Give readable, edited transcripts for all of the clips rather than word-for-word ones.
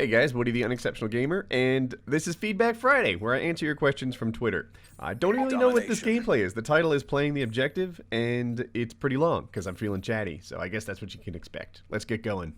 Hey guys, Woody the Unexceptional Gamer, and this is Feedback Friday, where I answer your questions from Twitter. I don't really know what this gameplay is. The title is Playing the Objective, and it's pretty long, because I'm feeling chatty, so I guess that's what you can expect. Let's get going.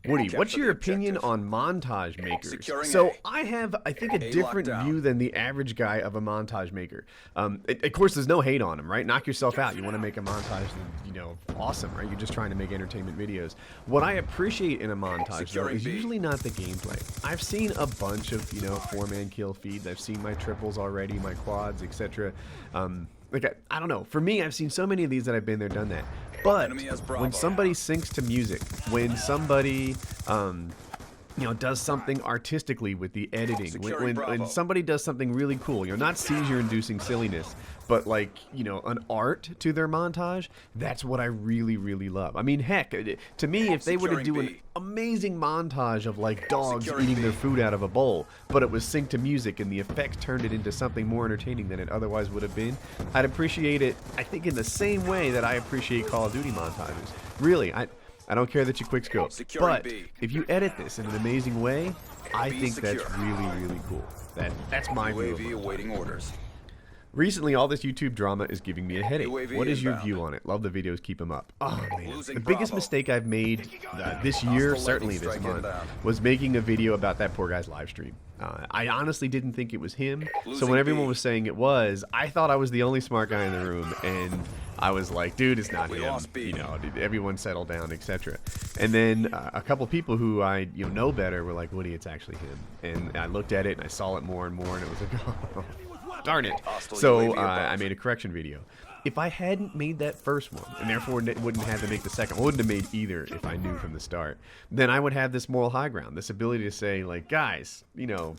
Woody, what's your opinion on montage makers? So I have, I think, a different view than the average guy of a montage maker. Of course, there's no hate on them, right? Knock yourself out. You want to make a montage, you know, awesome, right? You're just trying to make entertainment videos. What I appreciate in a montage, though, is usually not the gameplay. I've seen a bunch of, you know, 4-man kill feeds. I've seen my triples already, my quads, etc. Like, I don't know. For me, I've seen so many of these that I've been there, done that. But when somebody syncs to music, when somebody, you know, does something artistically with the editing, when somebody does something really cool, you know, not seizure-inducing silliness, but like, you know, an art to their montage, that's what I really, really love. I mean, heck, to me, if they were to do an amazing montage of like dogs eating their food out of a bowl, but it was synced to music and the effects turned it into something more entertaining than it otherwise would have been, I'd appreciate it, I think, in the same way that I appreciate Call of Duty montages. Really, I don't care that you quickscope, but if you edit this in an amazing way, I think that's really, really cool. That's my view of it. Recently, all this YouTube drama is giving me a headache. What is your view on it? Love the videos, keep them up. Oh man, the biggest mistake I've made this year, certainly this month, was making a video about that poor guy's live stream. I honestly didn't think it was him, so when everyone was saying it was, I thought I was the only smart guy in the room, and I was like, dude, it's not him, you know, everyone settle down, etc. And then a couple people who I know better were like, Woody, it's actually him. And I looked at it, and I saw it more and more, and it was like, oh, darn it. So I made a correction video. If I hadn't made that first one, and therefore wouldn't have to make the second, wouldn't have made either if I knew from the start, then I would have this moral high ground, this ability to say, like, guys, you know,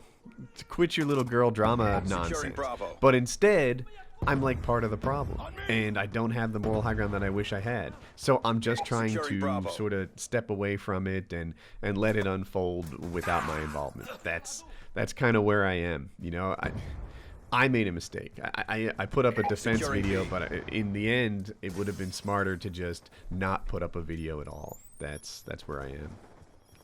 to quit your little girl drama nonsense. But instead, I'm like part of the problem, and I don't have the moral high ground that I wish I had. So I'm just trying to sort of step away from it and let it unfold without my involvement. That's kind of where I am, you know. I made a mistake. I put up a defense video, but in the end, it would have been smarter to just not put up a video at all. That's where I am.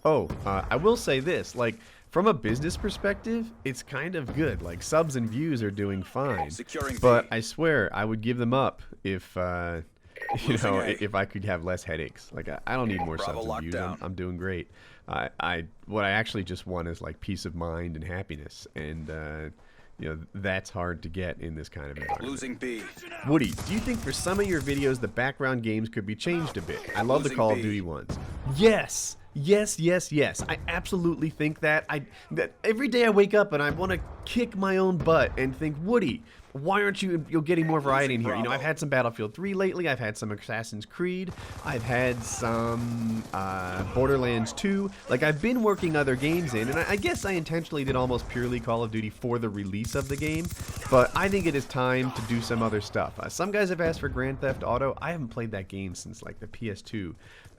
Oh, I will say this, like, from a business perspective, it's kind of good. Like, subs and views are doing fine. But I swear, I would give them up if, you know, if I could have less headaches. Like, I don't need more subs and views. I'm doing great. What I actually just want is, like, peace of mind and happiness. And, you know, that's hard to get in this kind of environment. Woody, do you think for some of your videos the background games could be changed a bit? I love the Call of Duty ones. Yes! Yes, yes, yes. I absolutely think that. That every day I wake up and I want to kick my own butt and think, Woody, why aren't you getting more variety in here? You know, I've had some Battlefield 3 lately. I've had some Assassin's Creed. I've had some Borderlands 2. Like, I've been working other games in, and I guess I intentionally did almost purely Call of Duty for the release of the game. But I think it is time to do some other stuff. Some guys have asked for Grand Theft Auto. I haven't played that game since, like, the PS2.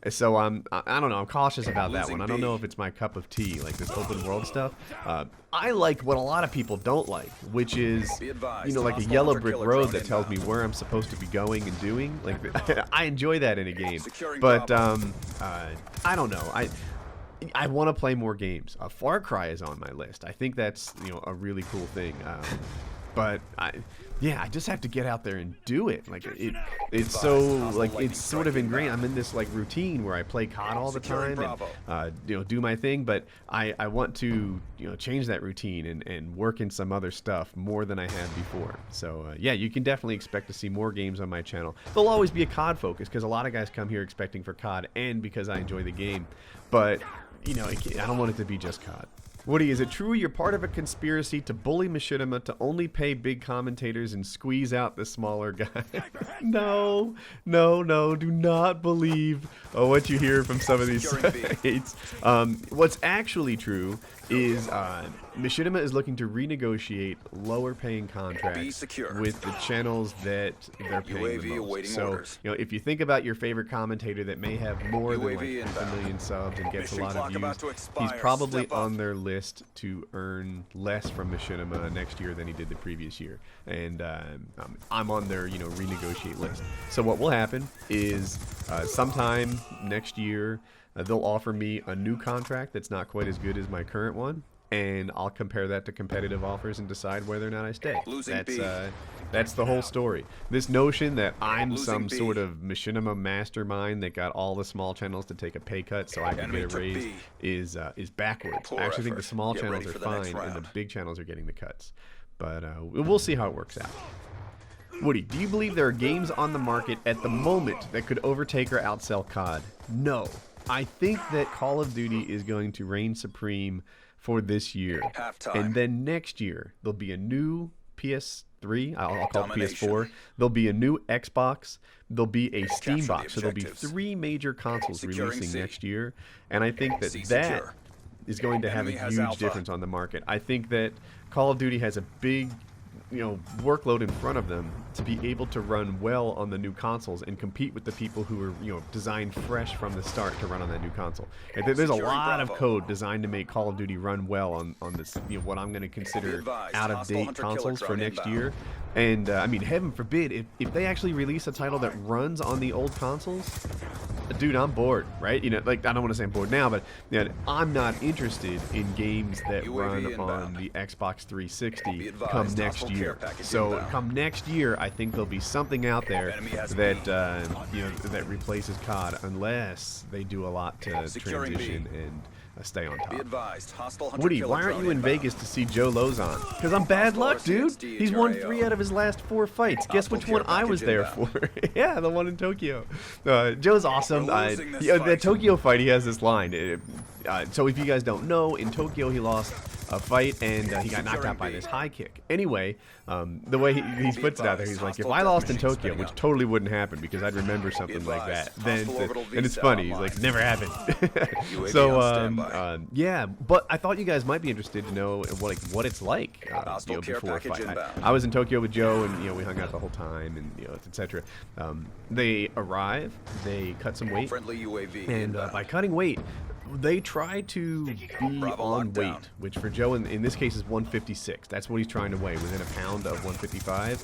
So I don't know, I'm cautious about that one. I don't know if it's my cup of tea, like this open world stuff. I like what a lot of people don't like, which is, you know, like a yellow brick road that tells me where I'm supposed to be going and doing. Like, I enjoy that in a game, but I don't know. I want to play more games. Far Cry is on my list. I think that's, you know, a really cool thing. But yeah, I just have to get out there and do it. Like, it's so, like, it's sort of ingrained. I'm in this, like, routine where I play COD all the time and, you know, do my thing. But I want to, you know, change that routine and work in some other stuff more than I had before. So, yeah, you can definitely expect to see more games on my channel. There'll always be a COD focus because a lot of guys come here expecting for COD and because I enjoy the game. But, you know, I don't want it to be just COD. Woody, is it true you're part of a conspiracy to bully Machinima to only pay big commentators and squeeze out the smaller guy? No, no, no, do not believe what you hear from some of these sites. What's actually true is Machinima is looking to renegotiate lower paying contracts with the channels that they're paying the most. So, you know, if you think about your favorite commentator that may have more than like 500,000 subs and gets a lot of views, he's probably on their list to earn less from Machinima next year than he did the previous year. And I'm on their, you know, renegotiate list. So what will happen is sometime next year, they'll offer me a new contract that's not quite as good as my current one, and I'll compare that to competitive offers and decide whether or not I stay. That's the whole story. This notion that I'm some sort of Machinima mastermind that got all the small channels to take a pay cut so I can get a raise is backwards. I actually think the small channels are fine and the big channels are getting the cuts. But we'll see how it works out. Woody, do you believe there are games on the market at the moment that could overtake or outsell COD? No. I think that Call of Duty is going to reign supreme for this year. And then next year, there'll be a new PS3, I'll call it PS4. There'll be a new Xbox. There'll be a Steam box. So there'll be 3 major consoles releasing next year. And I think that that is going to have a huge difference on the market. I think that Call of Duty has a big workload in front of them to be able to run well on the new consoles and compete with the people who are, designed fresh from the start to run on that new console. And there's a lot of code designed to make Call of Duty run well on this, what I'm going to consider out-of-date consoles for next year. And, I mean, heaven forbid, if they actually release a title that runs on the old consoles, dude, I'm bored, right? I don't want to say I'm bored now, but I'm not interested in games that run on the Xbox 360 come next year. So come next year, I think there'll be something out there that that replaces COD, unless they do a lot to transition and stay on top. Woody, why aren't you in Vegas to see Joe Lauzon? Because I'm bad luck, dude. He's won 3 out of his last 4 fights. Guess which one I was there for? Yeah, the one in Tokyo. Joe's awesome. The Tokyo fight, he has this line. So if you guys don't know, in Tokyo he lost a fight and he got knocked out by this high kick. Anyway, the way he puts it out there, he's like, if I lost in Tokyo, which totally wouldn't happen because I'd remember something like that, then and it's funny, he's like, never happened. So yeah, but I thought you guys might be interested to know what it's like before a fight. I was in Tokyo with Joe, and we hung out the whole time, and etc. They arrive, they cut some weight, and by cutting weight, they try to be on weight, which for Joe in this case is 156. That's what he's trying to weigh, within a pound of 155,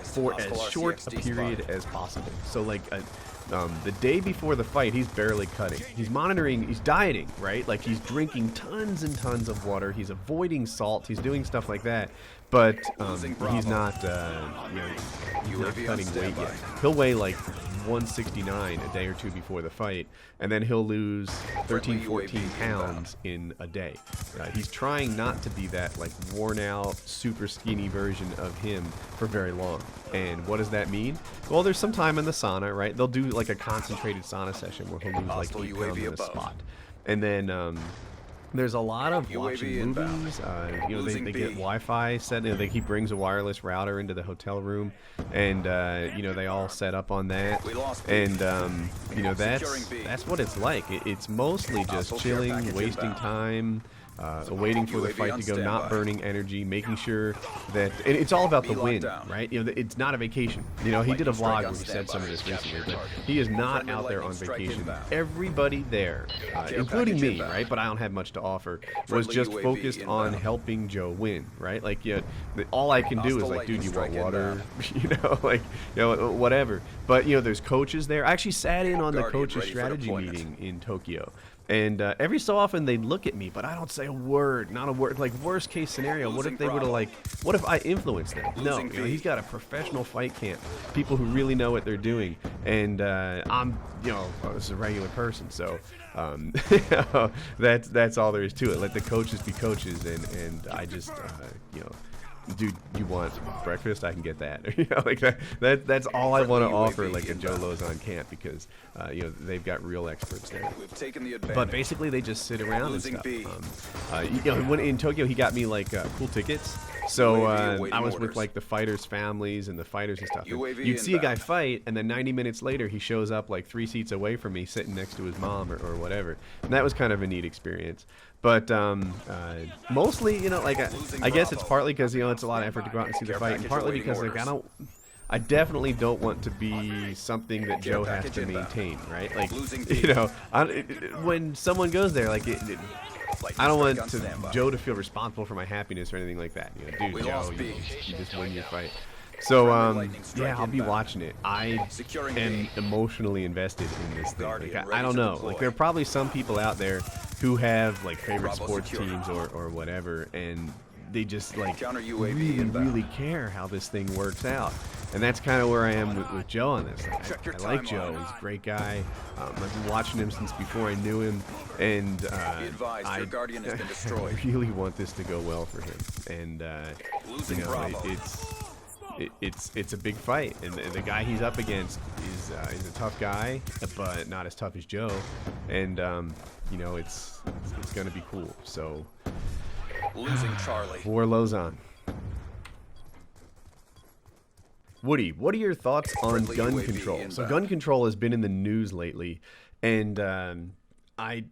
for as short a period as possible. So like the day before the fight, he's barely cutting. He's monitoring, he's dieting, right? Like he's drinking tons and tons of water. He's avoiding salt. He's doing stuff like that. But he's not cutting weight yet. He'll weigh like 169 a day or 2 before the fight, and then he'll lose 13-14 pounds in a day. He's trying not to be that like worn out, super skinny version of him for very long. And what does that mean? Well, there's some time in the sauna, right? They'll do like a concentrated sauna session where he'll lose like 8 pounds in a spot. And then there's a lot of watching movies. They get Wi-Fi set. He brings a wireless router into the hotel room, and they all set up on that. And that's what it's like. It's mostly just chilling, wasting time, waiting for the fight to go, not burning energy, making sure that, and it's all about the win, right? It's not a vacation. He did a vlog where he said some of this recently, but he is not out there on vacation. Everybody there, including me, right? But I don't have much to offer, was just focused on helping Joe win, right? Like, all I can do is like, dude, you want water? Whatever. But there's coaches there. I actually sat in on the coaches strategy meeting in Tokyo. And every so often they'd look at me, but I don't say a word, not a word. Like, worst case scenario, what if they were to what if I influenced them? No, he's got a professional fight camp, people who really know what they're doing, and I'm, just a regular person, so that's all there is to it. Let the coaches be coaches, and I just, dude, you want breakfast? I can get that. Like that's all I want to offer, like a Joe Lauzon camp, because they've got real experts there. But basically, they just sit around and stuff. When in Tokyo, he got me like cool tickets. So I was with like the fighters' families and the fighters and stuff. And you'd see a guy fight, and then 90 minutes later, he shows up like 3 seats away from me, sitting next to his mom or whatever. And that was kind of a neat experience. But mostly, I guess it's partly because it's a lot of effort to go out and see the fight, and partly because like I definitely don't want to be something that Joe has to maintain, right? Like, when someone goes there, like, I don't want Joe to feel responsible for my happiness or anything like that. Dude, Joe, you just win your fight. So, yeah, I'll be watching it. I am emotionally invested in this thing. Like, I don't know. Like, there are probably some people out there who have, like, favorite sports teams or whatever, and they just, like, really care how this thing works out. And that's kind of where I am with Joe on this. Like, I like Joe. He's a great guy. I've been watching him since before I knew him, and I really want this to go well for him. And, you know, it's a big fight, and the guy he's up against is a tough guy, but not as tough as Joe. And you know, it's gonna be cool. So, losing Charlie for Lauzon. Woody, what are your thoughts on gun control? So gun control has been in the news lately, and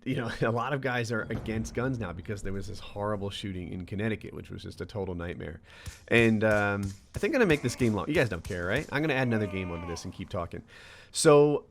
you know, a lot of guys are against guns now because there was this horrible shooting in Connecticut, which was just a total nightmare. And I think I'm gonna make this game long. You guys don't care, right? I'm gonna add another game onto this and keep talking. So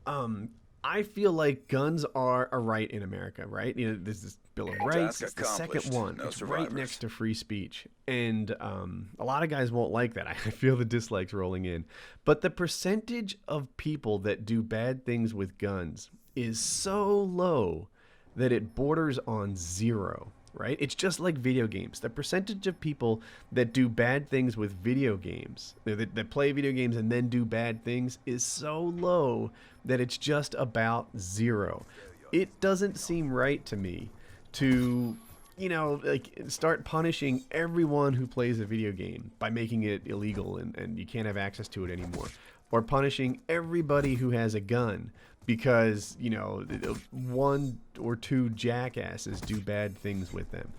I feel like guns are a right in America, right? You know, there's this Bill of Rights. It's the second one. It's right next to free speech. And a lot of guys won't like that. I feel the dislikes rolling in. But the percentage of people that do bad things with guns is so low that it borders on zero, right? It's just like video games. The percentage of people that do bad things with video games, that play video games and then do bad things, is so low that it's just about zero. It doesn't seem right to me to, you know, like, start punishing everyone who plays a video game by making it illegal and you can't have access to it anymore, or punishing everybody who has a gun because, you know, one or two jackasses do bad things with them.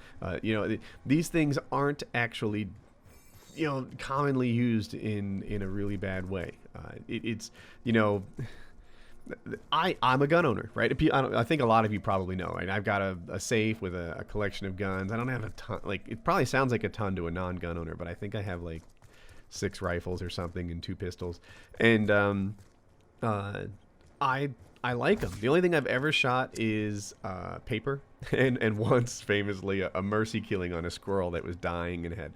You know, these things aren't actually, you know, commonly used in a really bad way. It's, you know, I'm a gun owner, right? I think a lot of you probably know, right? I've got a safe with a collection of guns. I don't have a ton, like, it probably sounds like a ton to a non-gun owner, but I think I have like 6 rifles or something and 2 pistols. And I like them. The only thing I've ever shot is paper, and once famously a mercy killing on a squirrel that was dying and had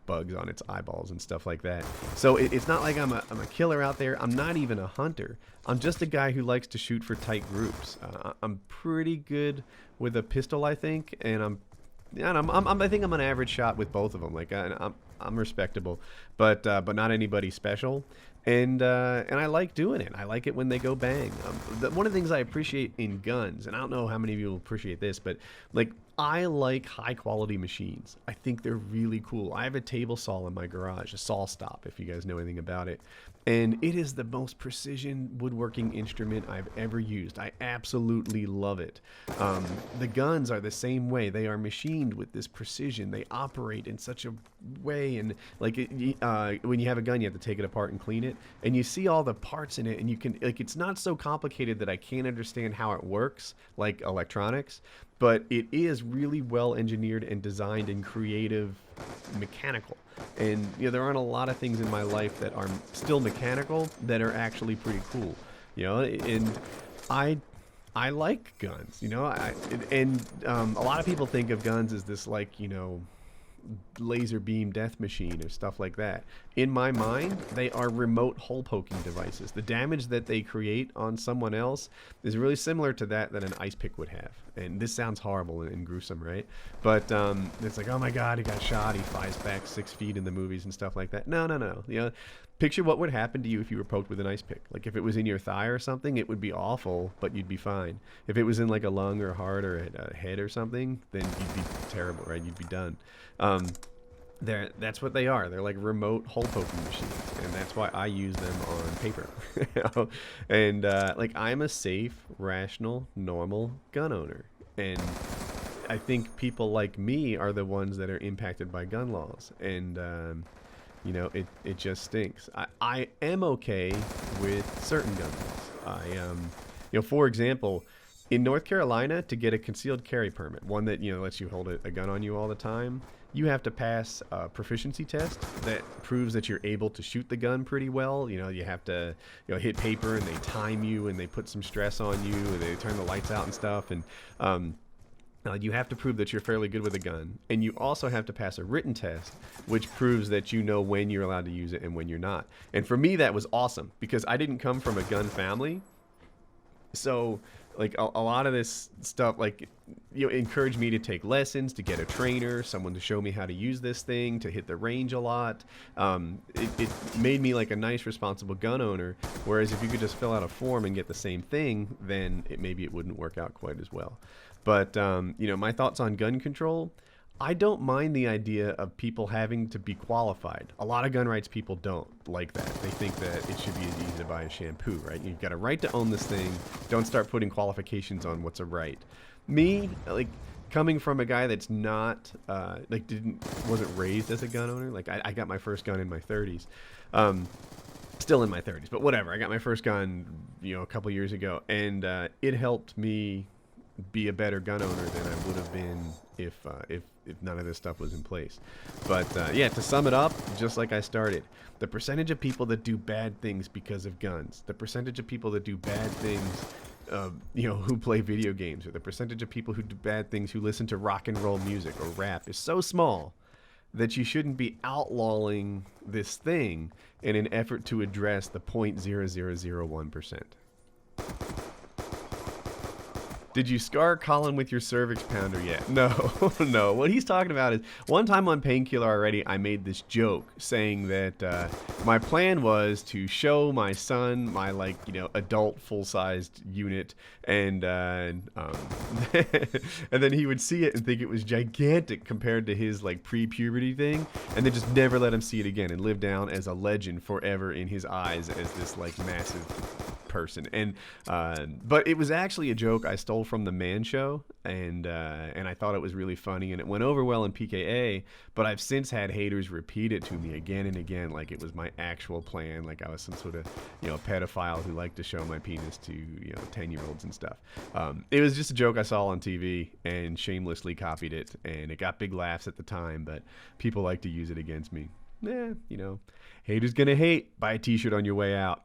bugs on its eyeballs and stuff like that. So it's not like I'm a killer out there. I'm not even a hunter. I'm just a guy who likes to shoot for tight groups. I'm pretty good with a pistol, I think, and I think I'm an average shot with both of them. Like, I'm respectable, but not anybody special. And I like doing it. I like it when they go bang. One of the things I appreciate in guns, and I don't know how many of you will appreciate this, but like, I like high quality machines. I think they're really cool. I have a table saw in my garage, a saw stop, if you guys know anything about it. And it is the most precision woodworking instrument I've ever used. I absolutely love it. The guns are the same way. They are machined with this precision. They operate in such a way, and like when you have a gun, you have to take it apart and clean it, and you see all the parts in it, and you can, like, it's not so complicated that I can't understand how it works, like electronics, but it is really well engineered and designed and creative, mechanical. And, you know, there aren't a lot of things in my life that are still mechanical that are actually pretty cool, you know. And I like guns, you know. A lot of people think of guns as this, like, you know, laser beam death machine or stuff like that. In my mind, they are remote hole poking devices. The damage that they create on someone else is really similar to that an ice pick would have. And this sounds horrible and gruesome, right? But it's like, oh my god, he got shot, he flies back 6 feet in the movies and stuff like that. No. You know, picture what would happen to you if you were poked with an ice pick. Like, if it was in your thigh or something, it would be awful, but you'd be fine. If it was in like a lung or heart or a head or something, then you'd be terrible, right? You'd be done. That's what they are. They're like remote hole poking machines, and that's why I use them on paper. You know? And like, I'm a safe, rational, normal gun owner, and I think people like me are the ones that are impacted by gun laws, and you know, it just stinks. I am okay with certain gun laws. You know, for example, in North Carolina, to get a concealed carry permit, one that, you know, lets you hold a gun on you all the time, you have to pass a proficiency test that proves that you're able to shoot the gun pretty well. You know, you have to, you know, hit paper, and they time you, and they put some stress on you, and they turn the lights out and stuff. And You have to prove that you're fairly good with a gun, and you also have to pass a written test, which proves that you know when you're allowed to use it and when you're not. And for me, that was awesome, because I didn't come from a gun family. So, like, a lot of this stuff, like, encouraged me to take lessons, to get a trainer, someone to show me how to use this thing, to hit the range a lot. It made me, like, a nice, responsible gun owner, whereas if you could just fill out a form and get the same thing, then maybe it wouldn't work out quite as well. But, my thoughts on gun control, I don't mind the idea of people having to be qualified. A lot of gun rights people don't like that. They think that it should be as easy to buy as shampoo, right? You've got a right to own this thing. Don't start putting qualifications on what's a right. Me, like, coming from a guy that's not, wasn't raised as a gun owner. Like, I got my first gun in my 30s. Still in my 30s, but whatever. I got my first gun, a couple years ago, and it helped me be a better gun owner than I would have been if none of this stuff was in place. But yeah, to sum it up, just like I started, the percentage of people that do bad things because of guns, the percentage of people that do bad things, who play video games, or the percentage of people who do bad things who listen to rock and roll music or rap is so small that you shouldn't be outlawing this thing in an effort to address the 0.0001%. Did you scar Colin with your cervix pounder yet? No, no. What he's talking about is, one time on Painkiller already, I made this joke saying that my plan was to show my son my, adult full-sized unit, and and then he would see it and think it was gigantic compared to his, pre-puberty thing, and then just never let him see it again and live down as a legend forever in his eyes as this, massive person. And but it was actually a joke I stole from the Man Show, and I thought it was really funny, and it went over well in PKA, but I've since had haters repeat it to me again and again like it was my actual plan, like I was some sort of pedophile who liked to show my penis to 10-year-olds and stuff. It was just a joke I saw on TV and shamelessly copied it, and it got big laughs at the time, but people like to use it against me. Haters gonna hate. Buy a t-shirt on your way out.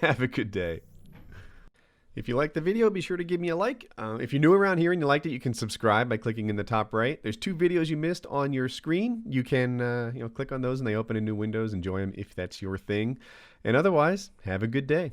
Have a good day. If you liked the video, be sure to give me a like. If you're new around here and you liked it, you can subscribe by clicking in the top right. There's 2 videos you missed on your screen. You can click on those and they open in new windows. Enjoy them if that's your thing. And otherwise, have a good day.